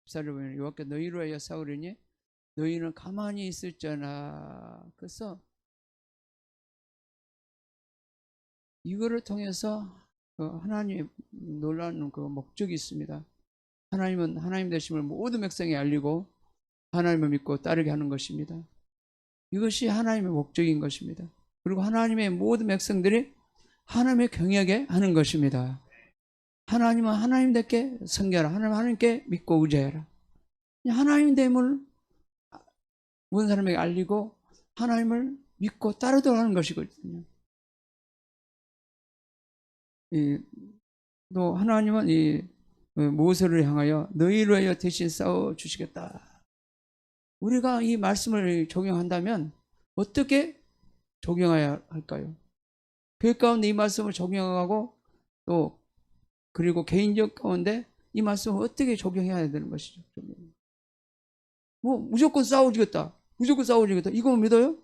14절 보면 여호와께 너희로 하여 싸우려니 너희는 가만히 있을지어다. 그래서 이거를 통해서 하나님의 놀라운 그 목적이 있습니다. 하나님은 하나님 되심을 모든 백성에 알리고 하나님을 믿고 따르게 하는 것입니다. 이것이 하나님의 목적인 것입니다. 그리고 하나님의 모든 백성들이 하나님의 경외하게 하는 것입니다. 하나님은 하나님답게 섬겨라. 하나님께 믿고 의지해라. 하나님 됨을 모든 사람에게 알리고 하나님을 믿고 따르도록 하는 것이거든요. 또 하나님은 이 모세를 향하여 너희를 위하여 대신 싸워 주시겠다. 우리가 이 말씀을 적용한다면 어떻게 적용해야 할까요? 교회 가운데 이 말씀을 적용하고 또 그리고 개인적 가운데 이 말씀을 어떻게 적용해야 되는 것이죠. 뭐 무조건 싸워주겠다. 무조건 싸워주겠다. 이거 믿어요?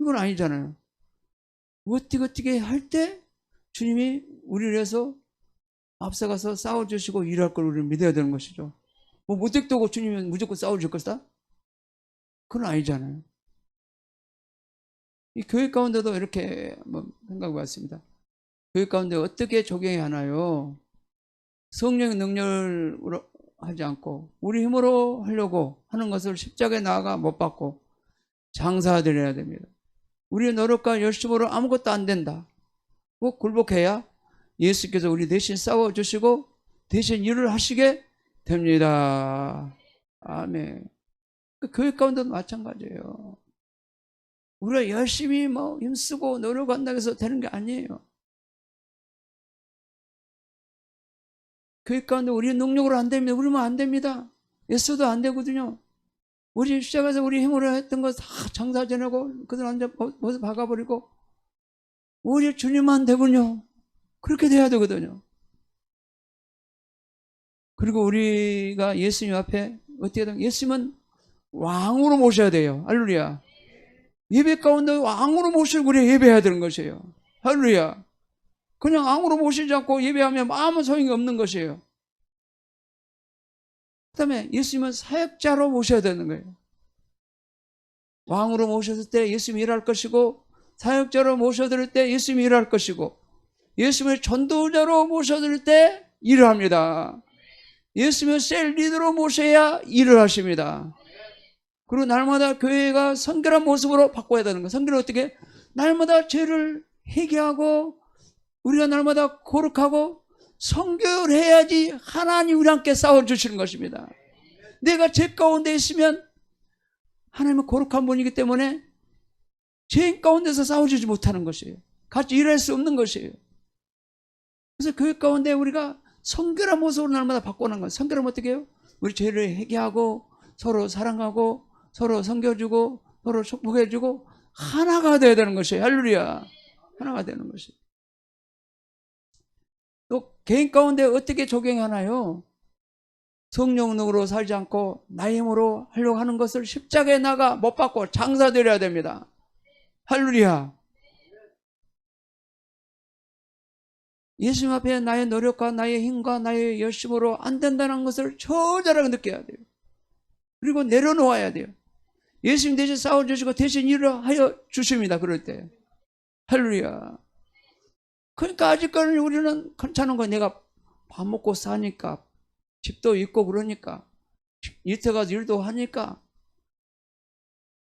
이건 아니잖아요. 어떻게 할 때 주님이 우리를 위해서 앞서가서 싸워주시고 일할 걸 우리는 믿어야 되는 것이죠. 뭐 못되고 주님은 무조건 싸워줄 것이다? 그건 아니잖아요. 이 교회 가운데도 이렇게 한번 생각해 봤습니다. 교회 가운데 어떻게 적용해야 하나요? 성령의 능력으로 하지 않고 우리 힘으로 하려고 하는 것을 십자가에 나아가 못 받고 장사드려야 됩니다. 우리의 노력과 열심으로 아무것도 안 된다. 꼭 굴복해야 예수께서 우리 대신 싸워주시고 대신 일을 하시게 됩니다. 아멘. 교회 가운데도 마찬가지예요. 우리가 열심히 힘쓰고 노력한다고 해서 되는 게 아니에요. 교회 가운데 우리 능력으로 안 됩니다. 우리만 안 됩니다. 애써도 안 되거든요. 우리 시작해서 우리 힘으로 했던 거 다 장사 지내고 그들 완전 벗어 박아버리고 오히려 주님만 되군요. 그렇게 돼야 되거든요. 그리고 우리가 예수님 앞에 어떻게 되면 예수님은 왕으로 모셔야 돼요. 할렐루야. 예배 가운데 왕으로 모시고 우리 예배해야 되는 것이에요. 할렐루야. 그냥 왕으로 모시지 않고 예배하면 아무 소용이 없는 것이에요. 그 다음에 예수님은 사역자로 모셔야 되는 거예요. 왕으로 모셨을 때 예수님이 일할 것이고 사역자로 모셔드릴 때 예수님이 일할 것이고 예수님을 전도자로 모셔드릴 때 일을 합니다. 예수님을 셀 리더로 모셔야 일을 하십니다. 그리고 날마다 교회가 성결한 모습으로 바꿔야 되는 거예요. 성결을 어떻게? 날마다 죄를 회개하고 우리가 날마다 거룩하고 성결해야지 하나님 우리 함께 싸워주시는 것입니다. 내가 죄 가운데 있으면 하나님은 거룩한 분이기 때문에 죄인 가운데서 싸워주지 못하는 것이에요. 같이 일할 수 없는 것이에요. 그래서 교회 가운데 우리가 성결한 모습으로 날마다 바꿔나가는 거예요. 성결하면 어떻게 해요? 우리 죄를 회개하고 서로 사랑하고 서로 섬겨주고 서로 축복해주고 하나가 되어야 되는 것이에요. 할렐루야. 하나가 되는 것이에요. 또 개인 가운데 어떻게 적용하나요? 성령 능으로 살지 않고 나의 힘으로 하려고 하는 것을 십자가에 나가 못 받고 장사드려야 됩니다. 할렐루야. 예수님 앞에 나의 노력과 나의 힘과 나의 열심으로 안 된다는 것을 처절하게 느껴야 돼요. 그리고 내려놓아야 돼요. 예수님 대신 싸워주시고 대신 일을 하여 주십니다. 그럴 때. 할렐루야. 그러니까 아직까지 우리는 괜찮은 거예요. 내가 밥 먹고 사니까 집도 있고 그러니까 이태 가서 일도 하니까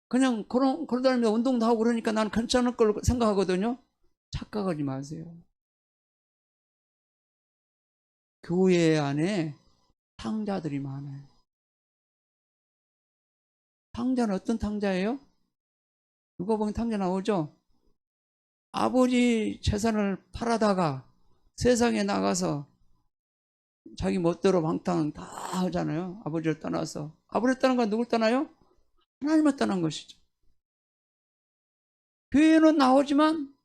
그냥 그러다니면서 운동도 하고 그러니까 나는 괜찮을 걸로 생각하거든요. 착각하지 마세요. 교회 안에 탕자들이 많아요. 탕자는 어떤 탕자예요? 누가 보면 탕자 나오죠? 아버지 재산을 팔아다가 세상에 나가서 자기 멋대로 방탕 다 하잖아요. 아버지를 떠나서. 아버지를 떠난 건 누굴 떠나요? 하나님을 떠난 것이죠. 교회는 나오지만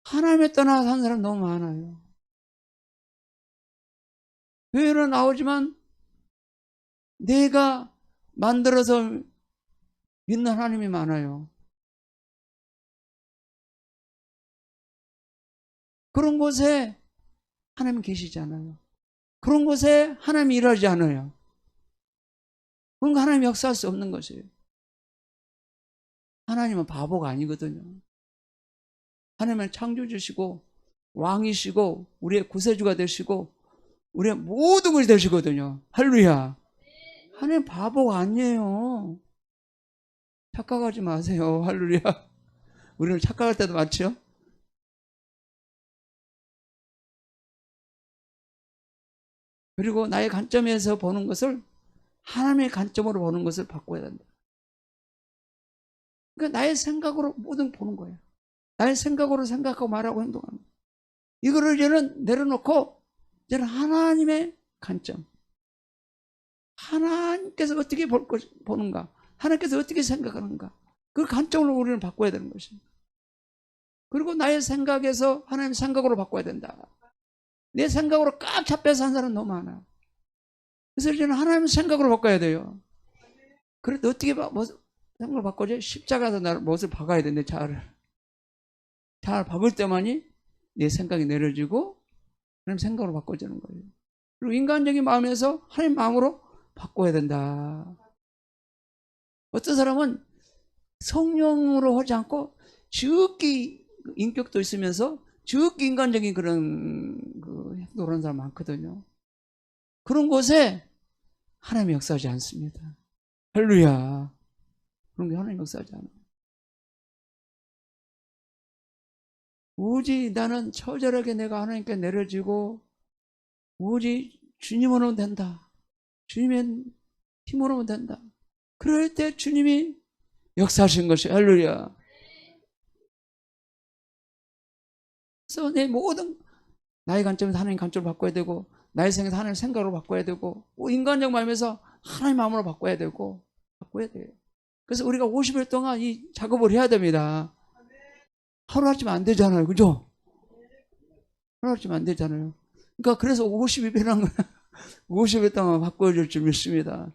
하나님을 떠나 산 사람 너무 많아요. 교회는 나오지만 내가 만들어서 믿는 하나님이 많아요. 그런 곳에 하나님 계시지 않아요. 그런 곳에 하나님이 일하지 않아요. 그런 거 하나님 역사할 수 없는 것이에요. 하나님은 바보가 아니거든요. 하나님은 창조주시고 왕이시고 우리의 구세주가 되시고 우리의 모든 것이 되시거든요. 할렐루야. 하나님 바보가 아니에요. 착각하지 마세요. 할렐루야. 우리는 착각할 때도 많죠. 그리고 나의 관점에서 보는 것을 하나님의 관점으로 보는 것을 바꿔야 된다. 그러니까 나의 생각으로 모든 보는 거예요. 나의 생각으로 생각하고 말하고 행동합니다. 이거를 이제는 내려놓고 이제는 하나님의 관점, 하나님께서 어떻게 보는가, 하나님께서 어떻게 생각하는가, 그 관점으로 우리는 바꿔야 되는 것입니다. 그리고 나의 생각에서 하나님의 생각으로 바꿔야 된다. 내 생각으로 꽉 잡혀서 한 사람 너무 많아. 그래서 이제는 하나님의 생각으로 바꿔야 돼요. 그래도 어떻게 생각을 바꿔줘? 십자가에서 나를 못을 박아야 돼. 내 자아를. 자아를 박을 때만이 내 생각이 내려지고 하나님 생각으로 바꿔주는 거예요. 그리고 인간적인 마음에서 하나님 마음으로 바꿔야 된다. 어떤 사람은 성령으로 하지 않고 지극히 인격도 있으면서 지극히 인간적인 그런 행동을 하는 사람 많거든요. 그런 곳에 하나님이 역사하지 않습니다. 할렐루야. 그런 게 하나님 역사하지 않아요. 오직 나는 처절하게 내가 하나님께 내려지고 오직 주님으로 오면 된다. 주님의 힘으로 오면 된다. 그럴 때 주님이 역사하신 것이 할렐루야. 그래서 내 모든 나의 관점에서 하나님 관점을 바꿔야 되고 나의 생각에서 하나님 생각으로 바꿔야 되고 인간적 마음에서 하나님 마음으로 바꿔야 되고 바꿔야 돼요. 그래서 우리가 50일 동안 이 작업을 해야 됩니다. 하루아침에 안 되잖아요. 그죠? 하루아침에 안 되잖아요. 그러니까 그래서 50일이라는 거 50일 동안 바꿔줄 줄 믿습니다.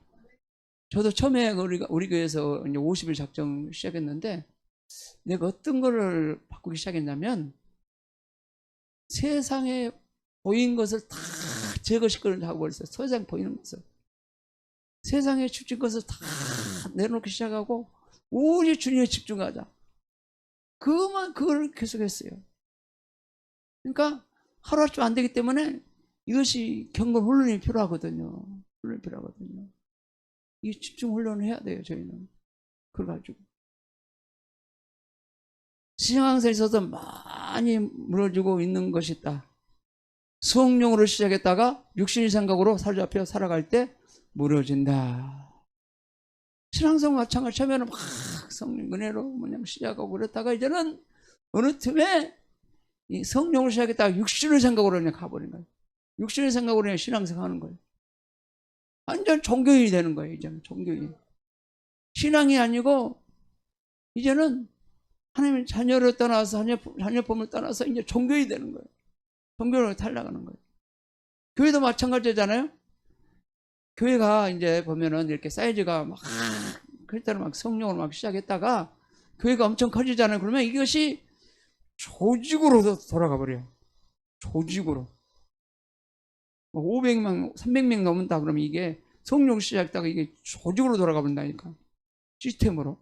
저도 처음에 우리 교회에서 이제 50일 작정 시작했는데 내가 어떤 거를 바꾸기 시작했냐면 세상에 보인 것을 다 제거시키려고 하고 있어요. 세상에 보이는 것을. 세상에 집중 것을 다 내놓기 시작하고 오직 주님에 집중하자. 그걸 계속했어요. 그러니까 하루아침 안 되기 때문에 이것이 경건 훈련이 필요하거든요. 훈련이 필요하거든요. 이 집중 훈련을 해야 돼요. 저희는. 그걸 가지고. 신앙생활에 있어서 많이 무너지고 있는 것이 있다. 성령으로 시작했다가 육신의 생각으로 사로잡혀 살아갈 때 무너진다. 신앙생활 마찬가지. 처음에는 막 성령 은혜로 시작하고 그랬다가 이제는 어느 틈에 이 성령을 시작했다가 육신의 생각으로 그냥 가버린 거예요. 육신의 생각으로 그냥 신앙생활 하는 거예요. 완전 종교인이 되는 거예요. 이제는 종교인. 신앙이 아니고 이제는 하나님의 자녀를 떠나서 자녀품을 떠나서 이제 종교인이 되는 거예요. 종교로 탈락하는 거예요. 교회도 마찬가지잖아요. 교회가 이제 보면은 이렇게 사이즈가 막 그랬다는 막 성령으로 막 시작했다가 교회가 엄청 커지잖아요. 그러면 이것이 조직으로 돌아가 버려요. 조직으로. 500명, 300명 넘는다 그러면 이게 성령 시작했다가 이게 조직으로 돌아가 버린다니까. 시스템으로.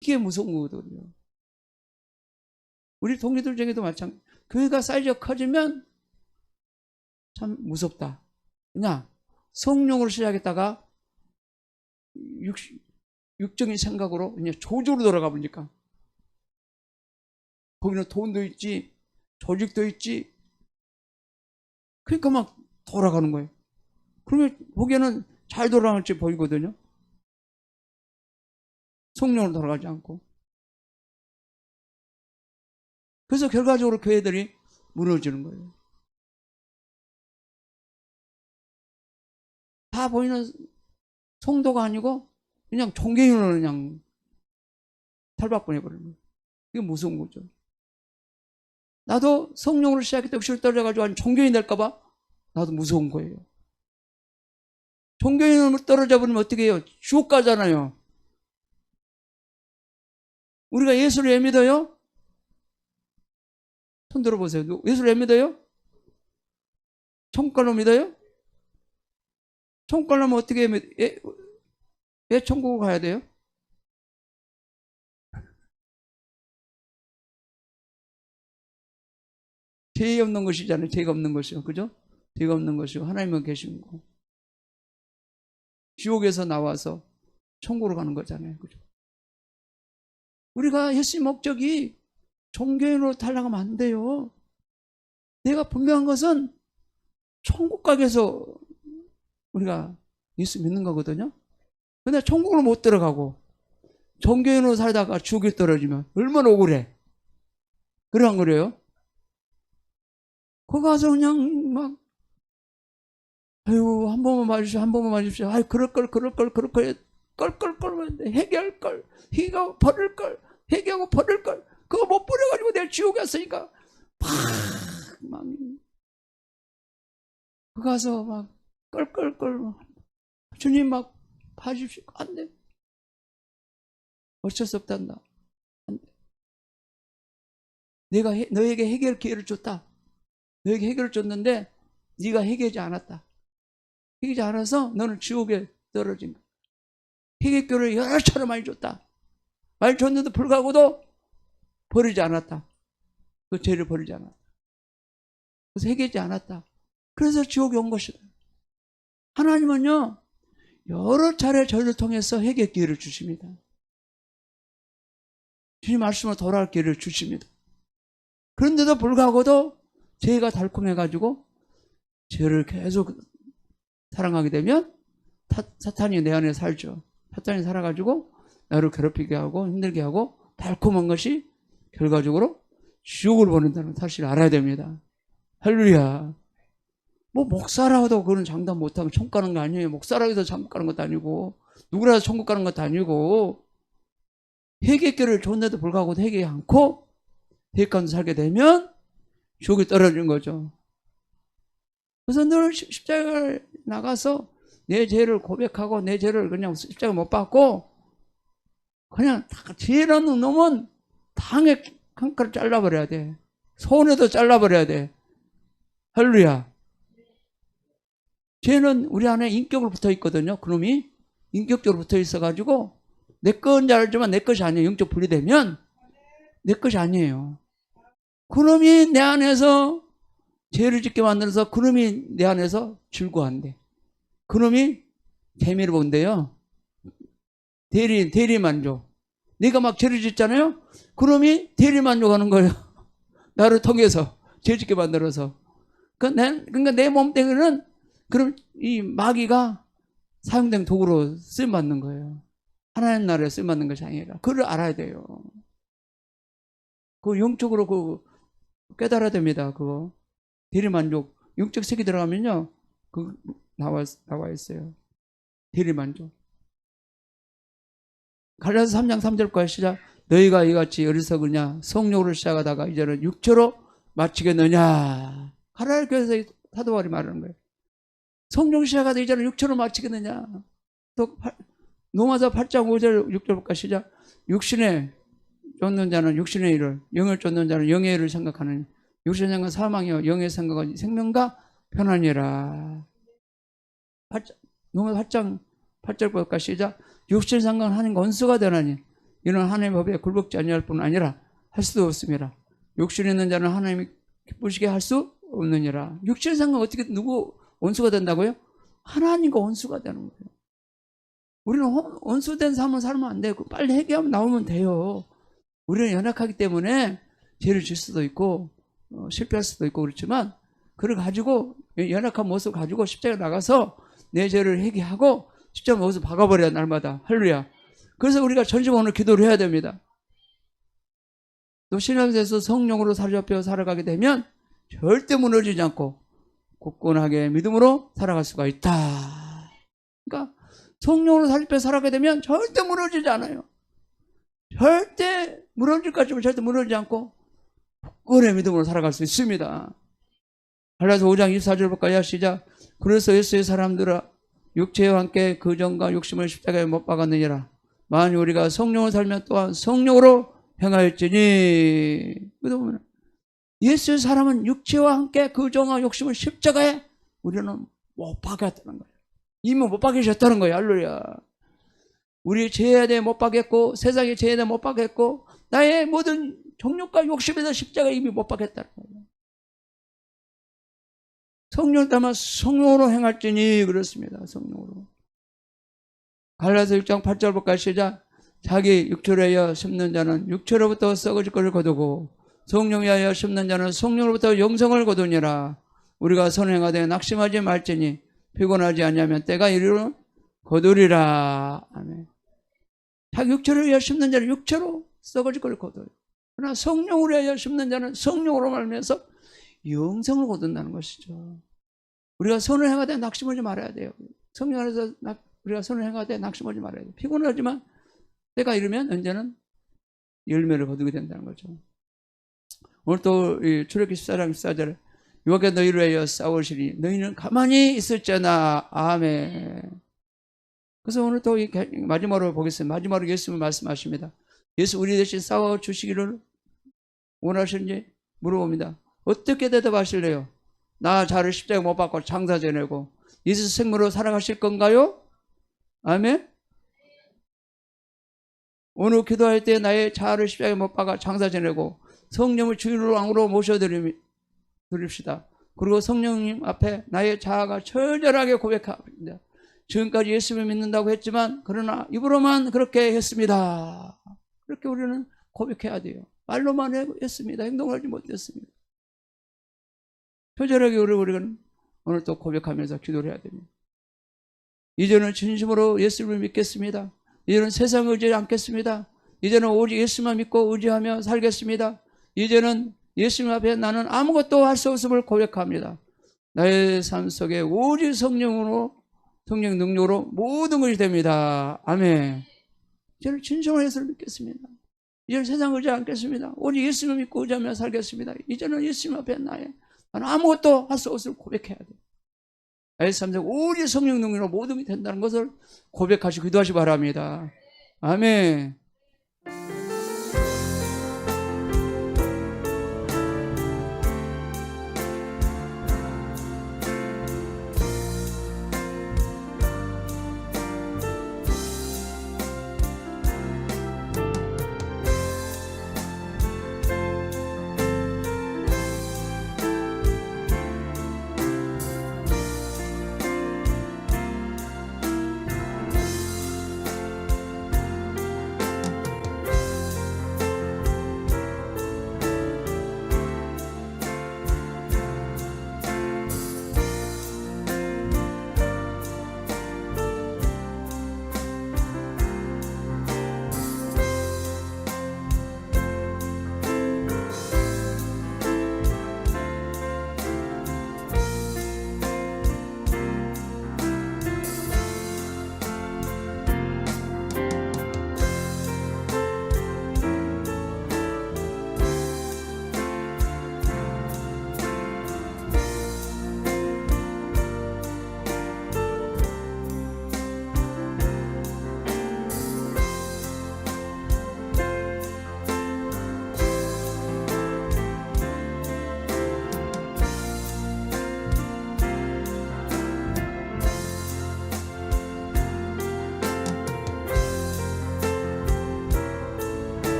이게 무서운 거거든요. 우리 동료들 중에도 마찬가지. 교회가 사이즈가 커지면 참 무섭다. 그냥 성령으로 시작했다가 육적인 생각으로 그냥 조직으로 돌아가 보니까 거기는 돈도 있지, 조직도 있지. 그러니까 막 돌아가는 거예요. 그러면 보기에는 잘 돌아갈지 보이거든요. 성령으로 돌아가지 않고. 그래서 결과적으로 교회들이 무너지는 거예요. 다 보이는 성도가 아니고 그냥 종교인으로 그냥 탈바꿈해버리는 거예요. 이게 무서운 거죠. 나도 성령으로 시작했다 육신을 떨어져가지고 종교인 될까봐 나도 무서운 거예요. 종교인으로 떨어져 버리면 어떻게 해요? 지옥 가잖아요. 우리가 예수를 왜 믿어요? 손 들어보세요. 예수를 왜 믿어요? 천국가로 믿어요? 천국 가려면 어떻게 왜 천국을 가야 돼요? 죄 없는 것이잖아요. 죄가 없는 것이요. 그죠? 죄가 없는 것이요. 하나님은 계신 거. 지옥에서 나와서 천국으로 가는 거잖아요. 그죠? 우리가 예수님 목적이 종교인으로 달라가면 안 돼요. 내가 분명한 것은 천국 가기 위해서 우리가 예수 믿는 거거든요. 근데 천국을 못 들어가고 종교인으로 살다가 지옥에 떨어지면 얼마나 억울해. 그래 안 그래요? 거기 가서 그냥 막 아유 한 번만 봐주십시오. 한 번만 봐주십시오. 아유 그럴걸 해결할 걸 회개하고 버릴 걸 회개하고 버릴 걸 그거 못 버려가지고 내가 지옥에 왔으니까 막 그 가서 막 껄껄껄 주님 막 봐주십시오. 안 돼. 어쩔 수 없단다. 안 돼. 내가 너에게 해결 기회를 줬다. 너에게 해결을 줬는데 네가 해결하지 않았다. 해결하지 않아서 너는 지옥에 떨어진 거야. 해결교를 여러 차례 많이 줬다. 많이 줬는데도 불구하고도 버리지 않았다. 그 죄를 버리지 않았다. 그래서 해결하지 않았다. 그래서 지옥에 온 것이다. 하나님은요 여러 차례 저를 통해서 해결 기회를 주십니다. 주님 말씀으로 돌아갈 기회를 주십니다. 그런데도 불구하고도 죄가 달콤해가지고 죄를 계속 사랑하게 되면 사탄이 내 안에 살죠. 사탄이 살아가지고 나를 괴롭히게 하고 힘들게 하고 달콤한 것이 결과적으로 지옥을 보낸다는 사실을 알아야 됩니다. 할렐루야. 뭐 목사라도 그런 장담 못하면 천국 가는 거 아니에요. 목사라고 해서 천국 가는 것도 아니고 누구라도 천국 가는 것도 아니고 회개교를 줬는데도 불구하고 회개하지 않고 대가운데 살게 되면 지옥에 떨어지는 거죠. 그래서 늘 십자가를 나가서 내 죄를 고백하고 내 죄를 그냥 십자가 못 받고 그냥 다 죄라는 놈은 당에 한 칼을 잘라버려야 돼. 손에도 잘라버려야 돼. 할렐루야. 죄는 우리 안에 인격으로 붙어 있거든요. 그놈이 인격적으로 붙어 있어가지고 내 건 줄 알지만 내 것이 아니에요. 영적 분리되면 내 것이 아니에요. 그놈이 내 안에서 죄를 짓게 만들어서 그놈이 내 안에서 즐거워한대. 그놈이 재미를 본대요. 대리만족. 내가 막 죄를 짓잖아요. 그놈이 대리만족하는 거예요. 나를 통해서 죄 짓게 만들어서. 그러니까 내 몸뚱이는 그럼 이 마귀가 사용된 도구로 쓰임받는 거예요. 하나님 나라에 쓰임받는 것이 아니라 그걸 알아야 돼요. 그 영적으로 그 깨달아야 됩니다. 그거 대리만족 영적 색이 들어가면요 그 나와 있어요. 대리만족. 갈라디아서 3장 3절과 시작. 너희가 이같이 어리석으냐 성령으로 시작하다가 이제는 육체로 마치겠느냐. 갈라디아 교회에서 사도 바울이 말하는 거예요. 성령 시작하다 이제는 육체로 마치겠느냐. 또 로마서 8장 5절 6절까지 시작. 육신에 쫓는 자는 육신의 일을 영을 쫓는 자는 영의 일을 생각하는 육신의 생각은 사망이요 영의 생각은 생명과 편안이라. 로마서 8장 8절까지 시작. 육신의 생각은 하나님과 원수가 되나니 이는 하나님의 법에 굴복지 아니할 뿐 아니라 할 수도 없습니다. 육신에 있는 자는 하나님이 기쁘시게 할 수 없느니라. 육신의 생각은 어떻게 누구 원수가 된다고요? 하나님과 원수가 되는 거예요. 우리는 원수된 삶을 살면 안 되고 빨리 해결하면 나오면 돼요. 우리는 연약하기 때문에 죄를 질 수도 있고 실패할 수도 있고 그렇지만 그걸 가지고 연약한 모습을 가지고 십자가에 나가서 내 죄를 해결하고 십자가 모습을 박아버려야 날마다. 할렐루야. 그래서 우리가 전심 오늘 기도를 해야 됩니다. 또 신앙에서 성령으로 사로잡혀 살아가게 되면 절대 무너지지 않고 굳건하게 믿음으로 살아갈 수가 있다. 그러니까 성령으로 사로잡혀 살아가게 되면 절대 무너지지 않아요. 절대 무너질 것 같지만 절대 무너지지 않고 굳건의 믿음으로 살아갈 수 있습니다. 갈라디아서 5장 24절까지 시작. 그래서 예수의 사람들아 육체와 함께 그 정과 욕심을 십자가에 못 박았느니라. 만일 우리가 성령을 살면 또한 성령으로 행하였지니. 예수의 사람은 육체와 함께 그 정과 욕심을 십자가에 우리는 못 박았다는 거예요. 이미 못 박히셨다는 거예요. 할렐루야. 우리 죄에 대해 못 박혔고, 세상의 죄에 대해 못 박혔고, 나의 모든 정욕과 욕심에 대한 십자가 이미 못 박혔다는 거예요. 성령 따라 성령으로 행할지니 그렇습니다. 성령으로. 갈라서 6장 8절부터 시작. 자기 육체로 하여 심는 자는 육체로부터 썩어질 것을 거두고 성령에 하여 심는 자는 성령으로부터 영생을 거두니라. 우리가 선행하되 낙심하지 말지니 피곤하지 아니하면 때가 이르러 거두리라. 아멘. 자기 육체로 하여 심는 자는 육체로 썩어질 것을 거두어요. 그러나 성령으로 하여 심는 자는 성령으로 말미암아서 영생을 거둔다는 것이죠. 우리가 선을 행하되 낙심하지 말아야 돼요. 성령 안에서 우리가 선을 행하되 낙심하지 말아야 돼요. 피곤하지만 때가 이르면 언제는 열매를 거두게 된다는 거죠. 오늘 또 출애굽기 14장 14절에 여호와께서 너희를 위하여 싸우시니 너희는 가만히 있을지어다. 아멘. 그래서 오늘 또 마지막으로 보겠습니다. 마지막으로 예수님은 말씀하십니다. 예수 우리 대신 싸워주시기를 원하시는지 물어봅니다. 어떻게 대답하실래요? 나 자를 십자가에 못 박고 장사 지내고 예수 생명으로 살아가실 건가요? 아멘. 오늘 기도할 때 나의 자아를 십자가에 못 박아 장사 지내고 성령을 주인으로 왕으로 모셔드립시다. 그리고 성령님 앞에 나의 자아가 절절하게 고백합니다. 지금까지 예수를 믿는다고 했지만 그러나 입으로만 그렇게 했습니다. 그렇게 우리는 고백해야 돼요. 말로만 했습니다. 행동을 하지 못했습니다. 표절하게 우리는 오늘 또 고백하면서 기도를 해야 됩니다. 이제는 진심으로 예수를 믿겠습니다. 이제는 세상을 의지하지 않겠습니다. 이제는 오직 예수만 믿고 의지하며 살겠습니다. 이제는 예수님 앞에 나는 아무것도 할 수 없음을 고백합니다. 나의 삶 속에 오직 성령 능력으로 모든 것이 됩니다. 아멘. 이제는 진정한 예수를 믿겠습니다. 이제는 세상을 의지하지 않겠습니다. 오직 예수를 믿고 의지하며 살겠습니다. 이제는 예수님 앞에 나는 아무것도 할 수 없음을 고백해야 돼요. 나의 삶 속에 오직 성령 능력으로 모든 것이 된다는 것을 고백하시고 기도하시기 바랍니다. 아멘.